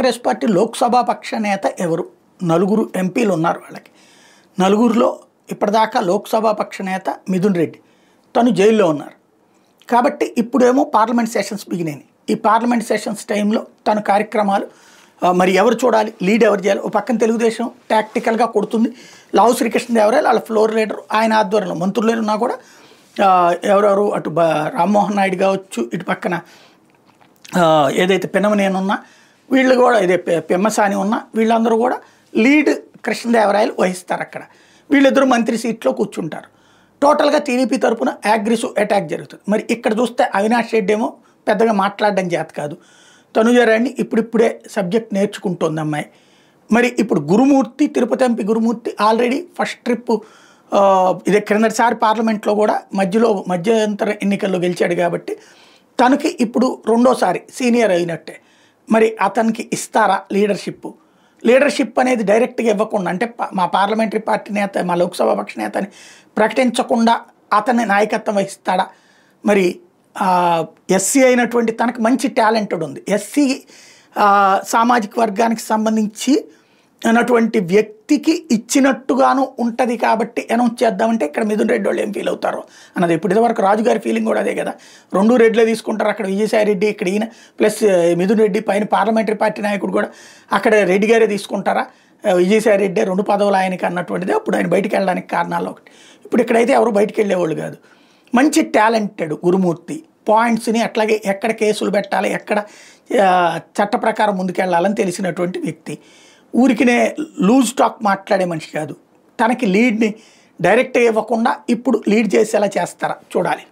Congress party Lok Sabha పక్ష నేత ఎవరు? నలుగురు ఎంపీలు ఉన్నారు వాళ్ళకి. నలుగురిలో ఇప్పటిదాకా లోక్సభ పక్ష నేత మిథున్ రెడ్డి, తను జైల్లో ఉన్నారు. కాబట్టి ఇప్పుడేమో పార్లమెంట్ సెషన్స్ బిగినాయి. ఈ పార్లమెంట్ సెషన్స్ టైంలో తన కార్యక్రమాలు మరి ఎవరు చూడాలి, లీడ్ ఎవరు చేయాలి? ఓ పక్కన తెలుగుదేశం టాక్టికల్గా కొడుతుంది. లావు శ్రీకృష్ణదేవరాయలు వాళ్ళ ఫ్లోర్ లీడర్, ఆయన ఆధ్వర్యంలో మంత్రులు ఉన్నా కూడా ఎవరెవరు అటు రామ్మోహన్ నాయుడు కావచ్చు, ఇటు పక్కన ఏదైతే పిన్నమనేనున్నా వీళ్ళు కూడా, ఇదే పెమ్మసాని ఉన్నా వీళ్ళందరూ కూడా లీడ్ కృష్ణదేవరాయలు వహిస్తారు. అక్కడ వీళ్ళిద్దరూ మంత్రి సీట్లో కూర్చుంటారు. టోటల్గా టీడీపీ తరఫున అగ్రెసివ్ అటాక్ జరుగుతుంది. మరి ఇక్కడ చూస్తే అవినాష్ రెడ్డి ఏమో పెద్దగా మాట్లాడడం చేత కాదు, తనుజరాన్ని ఇప్పుడిప్పుడే సబ్జెక్ట్ నేర్చుకుంటోంది అమ్మాయి. మరి ఇప్పుడు గురుమూర్తి, తిరుపతి ఎంపీ గురుమూర్తి ఆల్రెడీ ఫస్ట్ ట్రిప్ ఇదే క్రిందటిసారి పార్లమెంట్లో కూడా మధ్యంతర ఎన్నికల్లో గెలిచాడు కాబట్టి తనకి ఇప్పుడు రెండోసారి సీనియర్ అయినట్టే. మరి అతనికి ఇస్తారా లీడర్షిప్ అనేది డైరెక్ట్గా ఇవ్వకుండా, అంటే మా పార్లమెంటరీ పార్టీ నేత, మా లోక్సభ పక్ష నేత అని ప్రకటించకుండా అతన్ని నాయకత్వం వహిస్తాడా? మరి ఎస్సీ అయినటువంటి తనకు మంచి టాలెంటెడ్ ఉంది, ఎస్సీ సామాజిక వర్గానికి సంబంధించి అన్నటువంటి వ్యక్తికి ఇచ్చినట్టుగాను ఉంటుంది కాబట్టి అనౌన్స్ చేద్దామంటే ఇక్కడ మిథున్ రెడ్డి వాళ్ళు ఏం ఫీల్ అవుతారో అన్నది. ఇప్పుడు ఇదివరకు రాజుగారి ఫీలింగ్ కూడా అదే కదా, 2 రెడ్లే తీసుకుంటారు. అక్కడ విజయసాయి రెడ్డి, ఇక్కడ ఈయన ప్లస్ మిథున్ రెడ్డి, పైన పార్లమెంటరీ పార్టీ నాయకుడు కూడా అక్కడ రెడ్డి గారే తీసుకుంటారా, విజయసాయి రెడ్డి 2 పదవులు ఆయనకి అన్నటువంటిది అప్పుడు ఆయన బయటికి వెళ్ళడానికి కారణాలు ఒకటి. ఇప్పుడు ఇక్కడైతే ఎవరు బయటికి వెళ్ళేవాళ్ళు కాదు. మంచి టాలెంటెడ్ గురుమూర్తి, పాయింట్స్ని అట్లాగే ఎక్కడ కేసులు పెట్టాలి, ఎక్కడ చట్ట ప్రకారం ముందుకెళ్ళాలని తెలిసినటువంటి వ్యక్తి. ఊరికినే లూజ్ టాక్ మాట్లాడే మనిషి కాదు. తనకి లీడ్ని డైరెక్ట్గా ఇవ్వకుండా ఇప్పుడు లీడ్ చేసేలా చేస్తారా చూడాలి.